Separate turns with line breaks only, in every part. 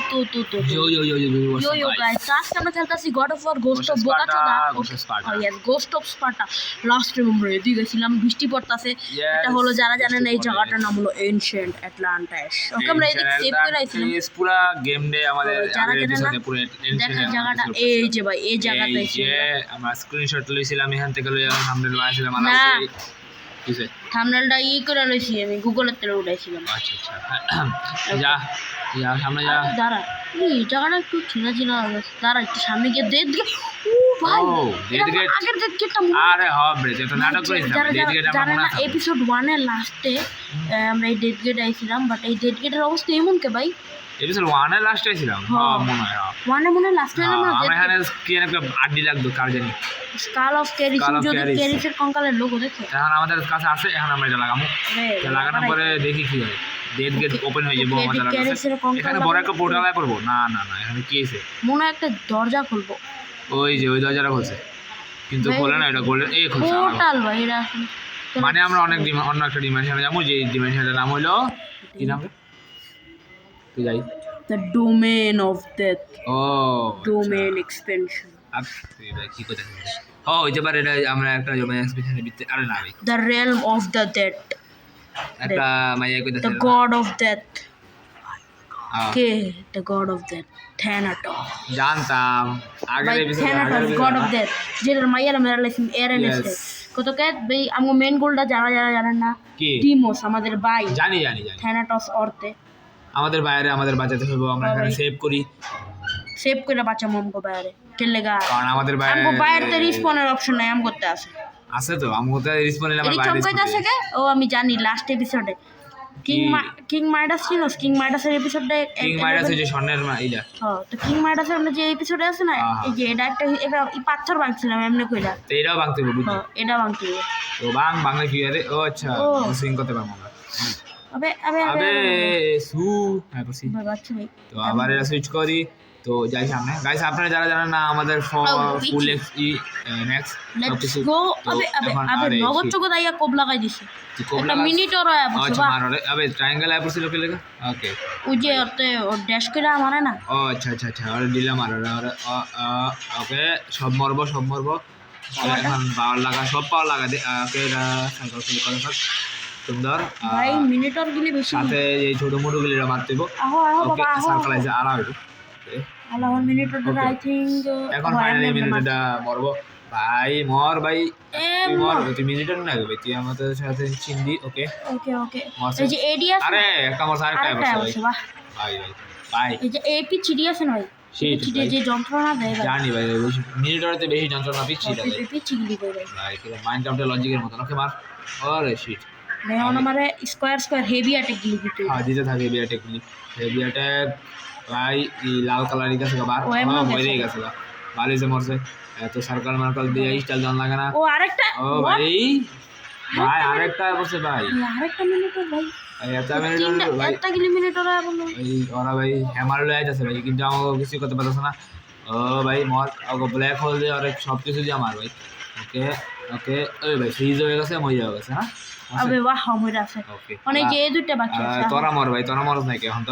Yo guys, আজকে আমরা খেলতেছি god of war ghost of বোকাচোদা। Yes, ghost of Sparta. Last time আমরা এদিকে গেছিলাম, বৃষ্টি পড়তাছে। এটা হলো যারা জানেন এই জায়গাটার নাম হলো এনশিয়েন্ট আটলান্টাস। ওকে, আমরা এদিকে সেভ করে আইছিলাম।
পুরো গেম ডে আমাদের
যারা জানেন না
পুরো
দেখেন জায়গাটা এই যে ভাই, এই জায়গাটাই ছিল।
আমরা স্ক্রিনশট লইছিলাম এখান থেকে লইয়া থাম্বনেল বানাইছিলাম
না
কিসে
থাম্বনেলটা করে লইছি আমি গুগলের থেকে উঠাইছিলাম।
আচ্ছা যা যা সামনে যা।
দাঁড়া, এই জায়গাটা একটু চেনা চেনা লাগছে। দাঁড়া একটু সামনে গিয়ে দেখ। ও ভাই, আগের গেটটা
আরে হবে এটা নাটক করেছিলাম। ডেড গেট আমরা মনে আছে
এপিসোড 1 এর লাস্টে আমরা এই ডেড গেট আইছিলাম, বাট এই ডেড গেটের অবস্থা এমন কে ভাই?
এপিসোড 1 এর লাস্টে ছিলাম। হ্যাঁ মনে হয়
1 এ মনে লাস্টে এলাম না।
আমরা এখানে কি একটা আড্ডি লাগতো কার জানি
স্কাল অফ ক্যারিস, যদি ক্যারিসের কঙ্কালের লোগো দেখো
এখন আমাদের কাছে আছে। এখন আমরা এটা লাগামু, লাগানোর পরে দেখি কি হয়। ডেড গেট ওপেন হয়ে যাবে আমাদের কাছে। এখানে বড় একটা পোর্টাল আই পড়বো। না না না, এখানে কি আছে?
মনে একটা দরজা খুলবো।
ওই যে ওই দরজাটা খুলছে, কিন্তু খোলে না। এটা গোল্ডেন এই খুলছে
পোর্টাল ভাই। এটা
মানে আমরা অনেক অন্য একটা ডিমেনশনে যাবো। যে ডিমেনশনের নাম হলো কি নাম রে? তুই যাই
দ্য ডোমেন অফ ডেথ।
ও
ডোমেন এক্সপেনশন।
এটা কি কথা? ও হইতে পারে এটা আমরা একটা ডোমেন এক্সপেনশনের ভিতরে। আরে না ভাই,
the realm of the dead.
একটা মাইয়া কইতাছে
দ্য গড অফ ডেথ। কে the god of death? Thanatos.
জানতাম আগের এপিসোডে
থ্যানাটস গড অফ ডেথ, যেটার মাইয়ার মেরা লাইছিম এরএনএস কত কে ভাই। আমগো মেন গোলটা যারা জানেন না, টিমোস আমাদের ভাই।
জানি
থ্যানাটস অর্থে
আমাদের বাইরে আমাদের বাঁচাতে হবে। আমরা এখানে সেভ করি,
সেভ করে বাঁচামু আমগো বাইরে কেলেগা।
কারণ আমাদের বাইরে
আমগো বাইরেতে রিসপনের অপশন নাই, আম করতে আছে
তো আমগোতে রিসপন নিলে আমরা
এই
বাইরে
চমকাইতে আছে কে? ও আমি জানি লাস্ট এপিসোডে কিং মাইডাস ছিল। কিং মাইডাসের এপিসোডে
কিং মাইডাস যে স্বর্ণের ইলা।
হ্যাঁ, তো কিং মাইডাসের আমরা যে এপিসোডে আছে না, এই যে এটা একটা এই পাথর ভাঙছিলাম এমনি কইরা।
তো এটাও ভাঙতে হবে বুঝলি?
এটা ভাঙতে হবে।
তো বাংলা কি আরে? ও আচ্ছা, সুইং করতে পারবো আমরা। আবে সু হ্যাঁ বসি
বাচ্চা ভাই।
তো আবার এটা সুইচ করি। তো যাই সামনে। গাইস আপনারা যারা জানেন না আমাদের ফুল এক্সপি নেক্সট
লেটস গো। আবে নগদ চগদ আইয়া কোব লাগাই দিছে। একটা মিনিট আর আয়া বসে।
আচ্ছা মারো রে। আবে ট্রায়াঙ্গেল আইয়া পড়ছিল কি লাগা? ওকে
ওই যে ওতে ড্যাশ করে মারে না।
ও আচ্ছা আর দিলা মারো রে। ওকে সব মরবো এখন পাওয়ার লাগা, সব পাওয়ার লাগা দে। ওকে এটা সাইকেল ফিল করে সব সুন্দর।
ভাই মিনিটর গিলি বেশি
সাথে এই ছোট মোটো গিলিরা মারতে হবে।
আহো
ওকে
বাবা আহো।
সার্কেল আইছে আর আইবো।
আলা 1 মিনিটর আই থিংক
এখন ফাইনালি মিনিটটা মরবো ভাই। মর ভাই, তুই মর। তুই মিনিটর না ভাই, তুই আমাদের সাথে চিন্দি। ওকে
এই যে এডিএস।
আরে একটা মর সাইড কাই বসে ভাই
এই যে এপি চিডি আছে না ভাই, চিডি যে যন্ত্রণা দেয় ভাই।
জানি ভাই, মিনিটরতে বেশি যন্ত্রণা পিচ্ছি দেয়
এপি চিডি দেয়
ভাই। কি মাইন্ড কাউন্টার লজিকের মত। ওকে মার। আরে শিট
ভাই, আমারে স্কয়ার হেভি অ্যাটাক গিলি দিতে।
হ্যাঁ দিতে থাকে হেভি অ্যাটাক গুলি। হেভি অ্যাটাক ভাই এই লাল কালারই কাছে বার মরে গেছে ভালো যে মরছে। এত সার্কেল মার্কেল দিয়ে স্টাইল জান লাগে না।
ও আরেকটা।
ও ভাই আরেকটা বসে ভাই।
আরেকটা মিনিটর ভাই।
এটা মিনিটর ভাই,
একটা গিলি মিনিটর আয় বলো।
এই ওরা ভাই হ্যামার লয়ে যাচ্ছে ভাই, কিন্তু আমাকে কিছু করতে পারতেছে না। ও ভাই মর। ওকে ব্ল্যাক হোল দিয়ে অনেক সব কিছু দিয়ে আমার ভাই। ওকে ওই ভাই ফ্রিজ হয়ে গেছে, মরে যাবে গেছে না।
আবে বাহ মরে আছে। অনেক যে এই দুইটা বাকি আছে।
তোরা মর ভাই, তোরা মরছ নাকি এখন?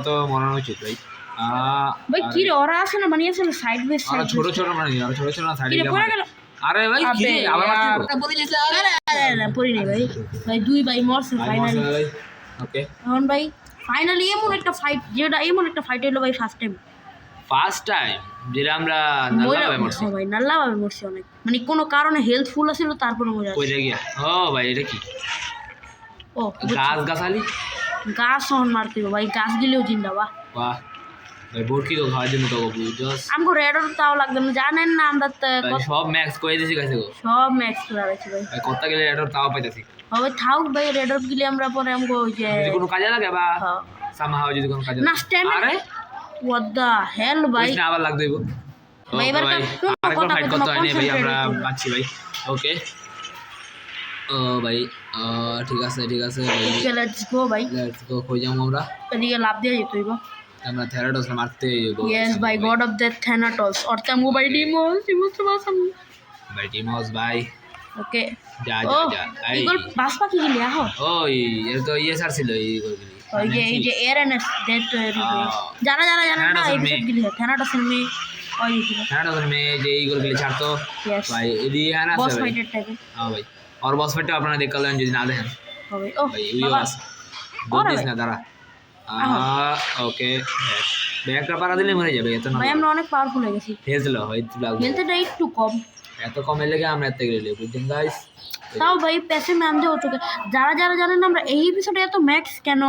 তো মরানো উচিত ভাই।
ভাই কি রে ওরা আছে না বানিয়েছে সাইড বাই সাইড
ছোট মানে ছোট না সাইড
কি পড়ে গেল?
আরে ভাই কি রে আবার মারছিস?
আরে পড়ি নাই ভাই দুই ভাই মরছে ফাইনালি।
ওকে
এখন ভাই ফাইনালি এমন একটা ফাইট, এমন একটা ফাইট হলো ভাই ফার্স্ট টাইম যেটা আমরা নাল্লাভাবে মরছি ভাই। নাল্লাভাবে মরছি অনেক, মানে কোনো কারণে হেলথ ফুল আছিল তারপরে মরে
কই গিয়া। ও ভাই এটা কি?
ও
গাছালি
গাছ অন মারতে ভাই, গাছ দিলেও জিন্দা। বাহ
ভাই বোরকি তো খাওয়ার জন্য তো জাস্ট
আমগো রেডর তাও লাগবে না, জানেন না আমরা
সব ম্যাক্স কই দিছি গাছে গো,
সব ম্যাক্স করে আছি ভাই।
কত গেলে রেডর তাও পাইতাছি।
হবে থাক ভাই, রেডর গিলে আমরা পরে আমগো ওই যে
যদি কোনো কাজে লাগে বা সামহাও যদি কোনো কাজে
না স্ট্যান্ড। আরে what the hell ভাই,
না আবার লাগ দেব
ভাই। এবার
আরেকবার ফাইট করতে হয় না ভাই, আমরা বাঁচছি ভাই। ওকে ও ভাই ঠিক আছে ভাই,
লেটস গো ভাই,
লেটস গো। কই যাবো আমরা?
এদিকে লাভ দিয়ে যেতে হইব।
আমরা থ্যানাটস মারতে হইব।
ইয়েস ভাই, গড অফ দ্য থ্যানাটস অর্থাৎ মোবাইল ডিমোস
ভাই ডিমোস ভাই।
ওকে
যা
এই গল বাস পাখি গিলি আহো।
ওই এর তো ইয়ে স্যার ছিল এই গলি।
এই যে এআরএনএস ডেট যারা জানেন না এপিসোড গুলি থ্যানাটসের মেয়ে ওই ছিল
থ্যানাটসের মেয়ে যে এইগুলো গেলে ছাড়তো
Yes.
ভাই এদিকে হ্যাঁ না
বস
আছে ভাই
ফাইটার টাইপের
হ্যাঁ ভাই আর বস ফাইটটা আপনারা দেখলেন যদি না দেখেন
হবে ও
ভাই ইউ
বাবা
আছে বুঝিস না দাঁড়া ওকে ব্যাগটা পারা দিলে মরে যাবে এত না
ভাই আমরা অনেক পাওয়ারফুল হয়ে গেছি
হেজলো হয় লাগবে
হেলথটা একটু কম
এত কম এলে আমরা এত গেলে বুঝছেন গাইস
তাও ভাই প্যাসে ম্যাম যে চোখে যারা জানেন না আমরা এই এপিসোডে এত ম্যাক্স কেন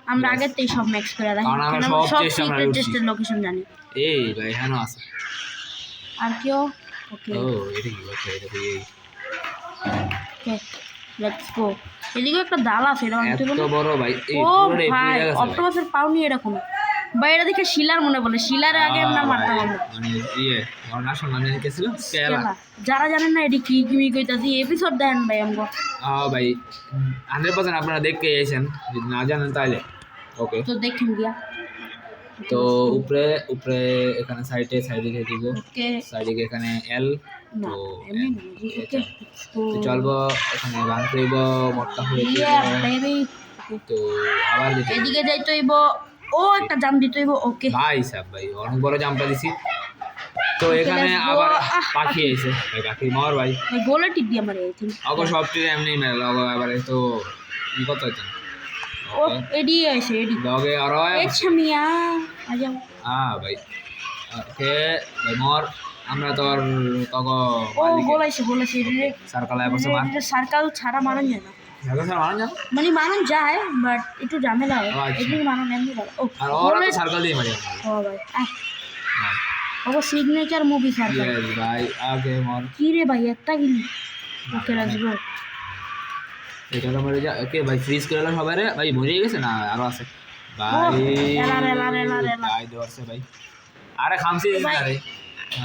আমরা
Yes.
আগের থেকে সব ম্যাক্স করে রাখি
কারণ আমরা
কেন
সব
সব
চেষ্টা আমরা
সিক্রেট
লুটছি।
টেস্টের লোকেশন জানি
এই ভাই হ্যাঁ আছে
আর কেউ ওকে
ও এটা কি ওকে এটা কি এই
ওকে লেটস গো এদিকে একটা দাল আছে এটা অনেক
এত বড় ভাই এই
ও
পুরো এই
ভাই
পুরো গেছে
অক্টোপাসের পাও নিয়ে এরকম ভাই এটা দেখে শিলার মনে বলে শিলার আগে আমরা মারতাম আমরা
মানে ইয়ে আমার নাম সম্মান জানি কে ছিল কেলা
কেলা। যারা জানেন না এটি কি কি কইতাছি এপিসোড দেন ভাই আমগো
ভাই 100% আপনারা দেখতে এসেছেন যদি না জানেন তাহলে ওকে
তো দেখেন গিয়া
তো উপরে উপরে এখানে সাইডে সাইডে দিব
ওকে
সাইডে এখানে এল
না
তো
এমনি না ওকে
তো চলবো এখানে বাঁধতে হইব মটকা হয়ে
ইয়া বেবি
তো আবার দিতে হইব।
এদিকে যাইতে হইব ও একটা জাম দিতে হইব ওকে
ভাই সাহেব ভাই অনেক বড় জাম্পটা দিছি তো এখানে
let's go.
আবার
আহ,
পাখি এসে ভাই পাখি মর ভাই
ভাই গোলে টিপ দিয়ে আমার এই
অগো সব টিরে এমনি মেল অগো এবারে তো ই কত হইছে
ও এডি আইছে এডি
লগে আর
আচ্ছা মিয়া আ যাও
ভাই ওকে ভাই মর আমরা তো আর তগো
ও গোলাইছে এডি রে
সার্কেল আয় বসে মার
সার্কেল ছাড়া মারণ যায় না
সার্কেল স্যার মারা যান
মানে মারণ যায় বাট একটু ঝামেলা হয়
ও, আচ্ছা।
এডি মারণ এমনি ভালো ও
আর ওরা
গোলে
তো সার্কেল দিয়ে মারি
ও ভাই ও সিগনেচার মুভি সার্কেল
ইয়েস ভাই ওকে মর
কি রে ভাই একটা গিলি ওকে লেটস গো
এটা তো মরে যা ওকে ভাই ফ্রিজ করে দিলাম সবাই রে ভাই মরে গেছে না আরো আছে ভাই
এলা।
ভাই দৌড়ছে ভাই আরে খামছি
ভাই,
না রে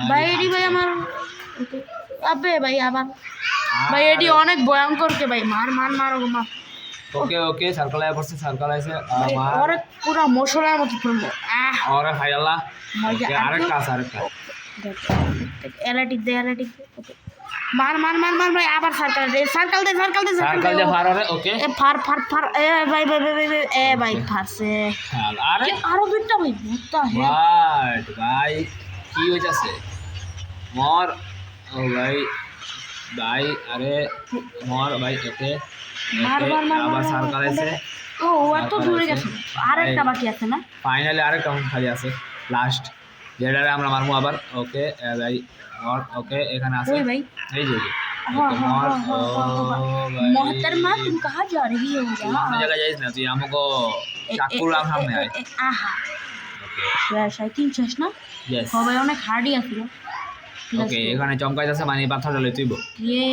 ভাই এডি ভাই আমার ওকে আবে ভাই আবার ভাই এডি অনেক ভয়ঙ্কর কে ভাই মার ও মার
ওকে ওকে সার্কেল আয় পড়ছে সার্কেল আইছে আমার
ওরে পুরো মশলার মতো ফেলবো
ওরে ভাই আল্লাহ
মজা
ওকে আরেকটা আছে আরেকটা
এলাটিক দে ওকে মার ভাই আবার সার্কেল দে
সার্কেল দিয়ে ফার আরে ওকে
এ ফার এ ভাই এ ভাই ফারছে
আরে
আরো দুইটা ভাই বুঝতা হে
বাট ভাই কি হইতাছে মর ও ভাই ভাই আরে মর ভাই ওকে
মার
আবার সার্কেল আছে
ও এত দূরে গেছে আরেকটা বাকি আছে না
ফাইনালি আরেকটা খালি আছে লাস্ট যেটারে আমরা মারমু আবার ওকে ভাই মর ওকে এখানে আছে
ওই ভাই
এই যে
हाँ,
ওকে
हाँ,
মর
हाँ, हाँ,
ও
हाँ, हाँ।
ভাই
मोहतरमा तुम कहाँ जा रही हो
তুই অন্য জায়গায় যাইস না তুই আমাকে চাকুর সামনে আয়
আহা
ওকে
বেশ আই থিঙ্ক শেষ না
ইয়েস
সবাই অনেক হার্ডই আছিল
ওকে এখানে চমকাইতেছে মানে পাথরটা লই তুইব
ইয়ে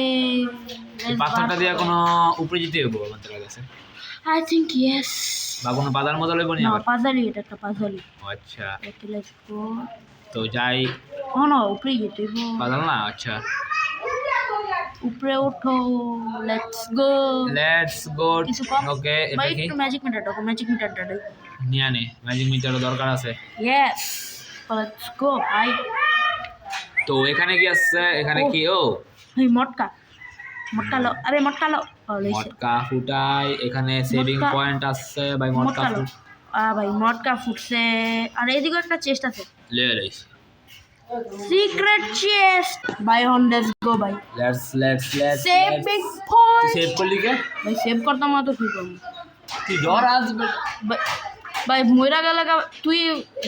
এই পাথরটা দিয়ে কোনো উপরে যেতে হইব আমাদের কাছে
আই থিঙ্ক ইয়েস
বা কোনো পাদার মতো লইব নি
না
আবার
পাজালি এটা একটা পাজালি
ও আচ্ছা
ওকে লেটস গো
তো যাই
না উপরে যেতে হইব
পাদাল না আচ্ছা
উপরে ওঠো লেটস গো
লেটস গো
কিছু কম
ওকে এটা
ভাই
কি
একটু ম্যাজিক মিটারটা দে
নিয়া নে ম্যাজিক মিটারও দরকার আছে
ইয়েস লেটস গো ভাই
তো এখানে কি আছে এখানে
ও।
কি ও
ভাই মটকা লো আরে মটকা লো লইছে
মটকা ফুটাই এখানে সেভিং
মটকা-
পয়েন্ট আছে ভাই মটকা
মটকা লো ভাই মটকা ফুটছে আর এদিকে একটা চেস্ট আছে
লে লইস
সিক্রেট চেস্ট বাই অন লেটস গো ভাই
লেটস
সেভিং
তুই
পয়েন্ট
সেভ করলি কে
ভাই সেভ করতাম না তো কি করব
তুই ডর আসবে
ভাই মইরা গেলে তুই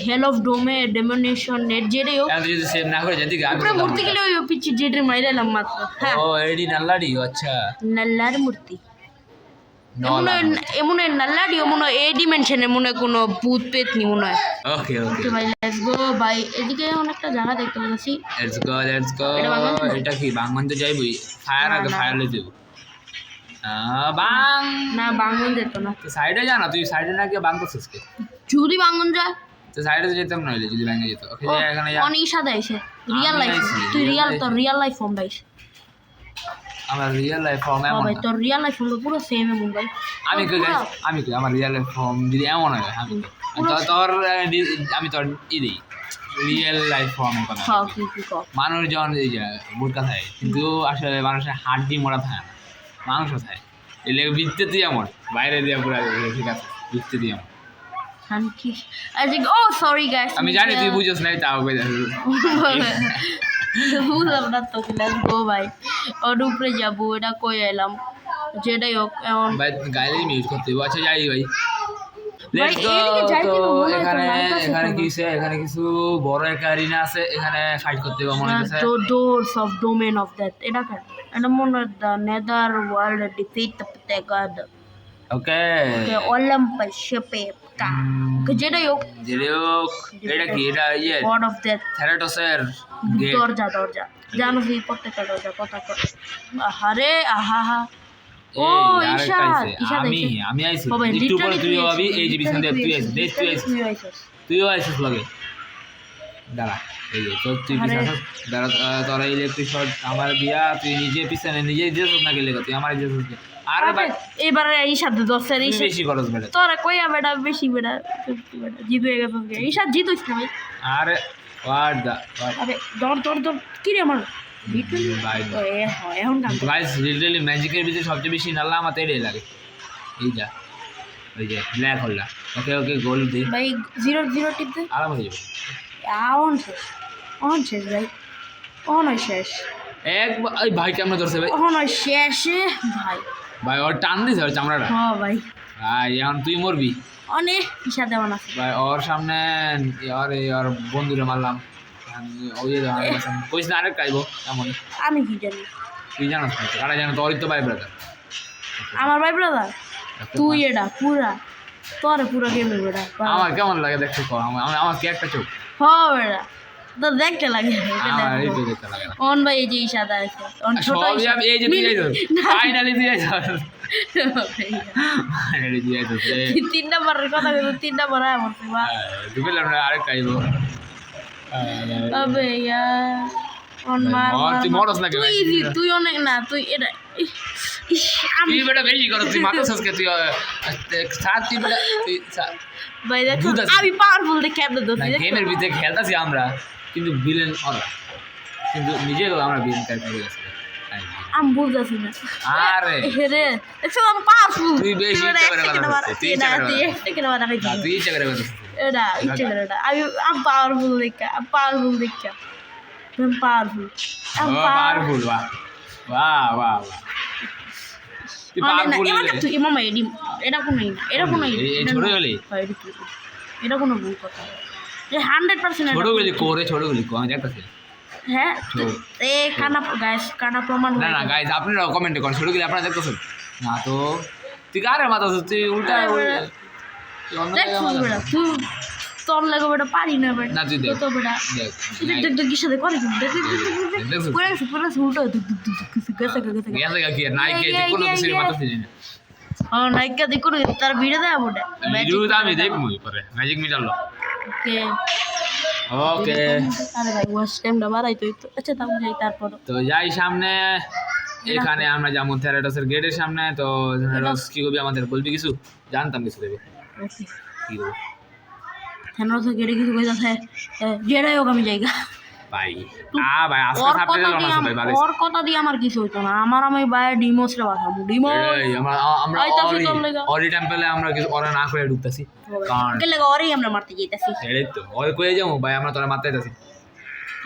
হেল অফ ডোমে ডেমোনেশন নেট যেটাই হোক
তুই যদি সেভ না করে যেতে গান
উপরে মূর্তি গেলে ওই পিচ্ছি যেটা মাইরালাম মাত্র হ্যাঁ
ও এডি নাল্লাডি আচ্ছা
নল্লার মূর্তি
নলা
এমন নল্লাডি এমন এ ডিমেনশনে মনে হয় কোনো ভূত পেত নি মনে হয়
ওকে ওকে
তো ভাই লেটস গো ভাই এদিকে অনেকটা জায়গা দেখতে পাচ্ছি
লেটস গো
এটা বাংলাদেশ না?
এটা কি বাংমান তো যাইবই ফায়ার
না,
আগে
না।
ফায়ার লই দেব বাং
না বাঙ্গন যেত না
তো সাইডে যা না তুই সাইডে না গিয়ে বাং করছিস কে
যদি বাঙ্গন যায়
তো সাইডে তো যেতাম না হইলে যদি ব্যাঙ্গে যেত ওকে যা এখানে যা
অনেক সাদা আইছে রিয়েল
আমি
লাইফ
আইছি,
তুই
real
রিয়েল
life।
তোর রিয়েল লাইফ ফর্ম ভাই
আমার রিয়েল লাইফ ফর্ম
হ্যাঁ
এমন
ভাই
না।
তোর রিয়েল লাইফ হলো পুরো সেম এমন ভাই
আমি কই
পুরো-
গাইস আমি কই আমার রিয়েল লাইফ ফর্ম যদি এমন হয় আমি তোর আমি তোর দিই রিয়েল লাইফ ফর্মের কথা
হ্যাঁ কি কর
মানুষজন এই যে বুটকা থাকে কিন্তু আসলে মানুষের হাড্ডি মোড়া থাকে না মাংস থাকে এলে বিদ্যে তুই এমন বাইরে দিয়ে পুরো ঠিক আছে বুঝতে দিও
শান্তি আজকে ও সরি গাইস
আমি জানি তুই বুঝছ নাই তাও কই
বুঝলাম না তো লেটস গো ভাই ওর উপরে যাবো এটা কই এলাম যেটাই হোক এমন
ভাই গাইলে মিউট করতে হবে আচ্ছা যাই ভাই
ভাই,
লেটস গো
এদিকে যাই
তো
কিন্তু মনে হয় তো
এখানে
light আছে
এখানে
তো।
কিছে এখানে কিছু বড় একটা এরিনা আছে এখানে ফাইট করতে হবে মনে হচ্ছে
doors of domain of death এটা কেন এটা মনে হয় the nether world defeat the god
okay
okay olympus shape কা যেটাই হোক
জেরিওক এটা কি এটা ইয়ে
god of death
থ্যারাটোসের গেট
দরজা জানো কি প্রত্যেকটা দরজা কথা আহারে আহা ও ঈশা
আমি আইছি
বাবা,
একটু পরে
literally
তুই
তুই
হবি
আইছিস,
এই যে পিছন দিয়ে তুই আইছিস দেখ তুই আইছিস
তুই আইছিস।
তুইও আইছিস লগে দাঁড়া এই যে তোর তুই
আরে।
পিছনে দাঁড়া তোরা ইলেকট্রিক শর্ট আমার দিয়া তুই নিজে পিছনে নিজেই দিয়েছিস না গেলে তুই আমার দিয়েছিস আরে ভাই
এবারে ঈশা দশের
তুই
ঈশা
বেশি খরচ বেড়ে
তোরা কইয়া বেটা বেশি বেটা জিত হয়ে গেছে ঈশা জিত হইছে না ভাই
আরে হোয়াট দা
আরে দর কি রে আমার
ভাই
এ হয় এখন কাম
গাইস লিটারালি ম্যাজিকের ভিতরে সবচেয়ে বেশি নাল্লা আমার এটাই লাগে এইটা ওই যে ব্ল্যাক হোলটা ওকে ওকে গোল দে
ভাই 0 টিপ দে
আরাম হয়ে যাবে
অন শেষ ভাই অন শেষ
একবার ওই ভাই কেমন ধরছে ভাই
অন শেষে ভাই
ভাই ওর টান দিছে ওর চামড়াটা
হ্যাঁ ভাই
ভাই এখন তুই মরবি
অনেক ঈশা দেওয়ান আছে
ভাই ওর সামনে ওর বন্ধুরে মারলাম ওই যে কইস না আরেক কাইবো এমন
আমি কি জানি
তুই জানাস না কারা জানো তোরই তো ভাই ব্রাদার
আমার ভাই ব্রাদার তুই এটা পুরা তোর পুরা গেমের বেটা
আমার কেমন লাগে দেখতে কর আমার কি একটা চোখ
হ্যাঁ বেটা তো দেখতে লাগে
আমার এই তো দেখতে লাগে না
অন ভাই এই যে ঈশা দা আছে অন ছোট
সবই আমি এই যে তুই যাইছ ফাইনালি তুই যাইছ ফাইনালি তুই যাইছ
3 নাম্বারের কথা কইছো 3 নাম্বার আয় মরছে বা
দুবেলা আমরা আরেক কাইবো
আবে ইয়ার অন মার
তুই মরস না কেন
তুই easy, তুই অনেক না তুই এটা ইস, আমি
তুই বেটা বেশি করস তুই মাথা সসকে তুই সাত তুই বেটা তুই
ভাই দেখো
বুঝ আছে।
আমি পাওয়ারফুল দেখে কেমনে
না
দোস্তি
গেমের ভিতরে খেলতাছি আমরা কিন্তু ভিলেন ওরা কিন্তু নিজেও আমরা ভিলেন ক্যারেক্টার হয়ে গেছি
আমি বুঝতেছি না
আরে
রে দেখছো আমি পাওয়ারফুল
তুই বেশি ইচ্ছা করে কথা বলছিস, তুই ইচ্ছা করে কথা
তুই কেন কথা
না
কইছিস
তুই ইচ্ছা করে কথা
এটা ইচ্ছা করে এটা আমি পাওয়ারফুল দেখা আমি পাওয়ারফুল
পাওয়ারফুল বাহ বাহ বাহ বাহ তুই পাওয়ারফুল
তুই মামা এটা কোনো এটা কোনো
এই ছোট গলি
এটা কোনো ভুল কথা যে 100%
ছোট গলি কোরে ছোট গলি কো আমি দেখতাছি
হ্যাঁ এ কানা প্রমাণ
না না গাইস আপনারা কমেন্টে করেন ছোট গলি আপনারা দেখতেছেন না তো তুই কারে মাথা তুই উল্টা তুই অন্য
দেখ
জায়গায় মাথা
বেটা তুই তোর লাগে বেটা পারি না বেটা
না তুই দেখ
তো বেটা
দেখ
দেখ কি সাথে করে দেখ
দেখছিস?
পুরো উল্টো গেছে
গেছে কি আর নাই কে যে কোনো কিছু মাথা ছিল না
হ্যাঁ নাইকা দেখো তার ভিড়ে দেয় ওটা
ভিডিও তো আমি দেখবো পরে ম্যাজিক মিটারলো
ওকে
ওকে
আরে ভাই ওয়াশ টাইমটা বাড়াই তো আচ্ছা তাও যাই তারপর
তো যাই সামনে এখানে আমরা যেমন থ্যারাটোসের গেটের সামনে তো থ্যারাটোস কি করবি আমাদের বলবি কিছু জানতাম কিছু দেবে
ওকে
কি করবো
থেনরো তো গেড়ে কিছু কইতাছে যেটাই হোক আমি জায়গা
ভাই ভাই আজকে থাকতে গেল না সবাই ভালো
ওর কথা দিয়ে আমার কিছু হইতো না আমি বাইরে ডিমোসরে বাঁধাবো ডিমোস
এই আমরা আমরা
আইতাছি তোর লাগা।
অরি টেম্পলে আমরা কিছু ওরা না করে ঢুকতাছি কারণ
কে লাগে ওরই আমরা মারতে যাইতাছি
এটাই তো ওই কয়ে যাবো ভাই আমরা তোরা মারতে যাচ্ছি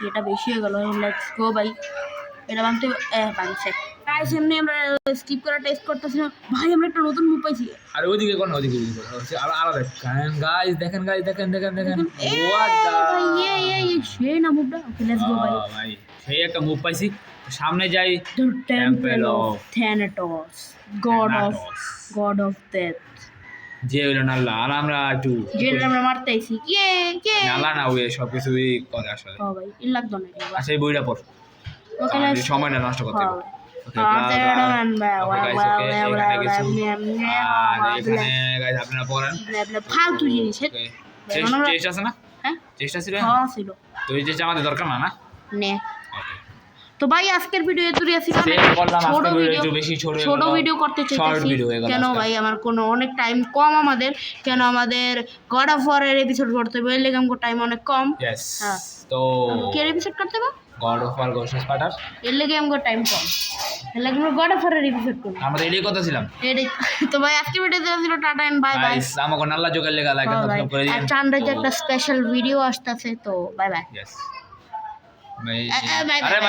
এটা বেশি হয়ে গেল লেটস গো ভাই এটা ভাঙতে ভাঙছে গাইস এমনি আমরা স্কিপ করে টেস্ট করতেছি না ভাই আমরা একটা নতুন মুভ পাইছি
আর ওইদিকে কোন ওইদিকে আলাদা দেখেন গাইস দেখেন গাইস দেখেন হোয়াট
সেই না মুভটা ওকে লেটস গো ভাই
ভাই সেই একটা মুভ পাইছি সামনে যাই
the temple
Temple
of
of
Thanatos god of death
যে হইলো নাল্লা আর আমরা একটু
যেটা আমরা মারতে আইছি
নালা না ওই সব কিছুই করে আসলে
ও ভাই ইল লাগতো না
আচ্ছা এই বইটা পড়
ওকে
আমাদের
লেটস
সময়টা নষ্ট করতে হবে ওকে এখানে গাইস আপনারা পড়েন
ফালতু জিনিস
চেষ্টা আছে না
হ্যাঁ
চেষ্টা ছিল
হ্যাঁ ছিল
তো এই চেষ্টা আমাদের দরকার না না
নে তো ভাই আজকের ভিডিও এতুই আছে
সেভ করলাম
ছোট
আজকে ভিডিও
ভিডিও
একটু বেশি ছোট
ছোট ভিডিও করতে
শর্ট
চাইতেছি
ভিডিও হয়ে গেল
কেন ভাই আমার কোনো অনেক টাইম কম আমাদের কেন আমাদের গড অফ ওয়ার এর এপিসোড করতে হবে এর লেগে আমাকে টাইম অনেক কম
ইয়েস
হ্যাঁ।
তো
কে এপিসোড করতে হবে
গড অফ ওয়ার গোস্ট স্পার্টার
এর লেগে আমার টাইম কম, এর লেগে আমরা গড অফ ওয়ারের এপিসোড করব।
আমরা রেডি কথা ছিলাম
তো ভাই আজকে ভিডিওতে ছিল tata and bye bye.
Guys আমাকে নাল্লা যোগের লেগে লাইক এন্ড সাবস্ক্রাইব করে দিন।
চান্দ্রতে একটা স্পেশাল ভিডিও আসতেছে, তো বাই বাই।
ইয়েস ভাই
বাই
আরে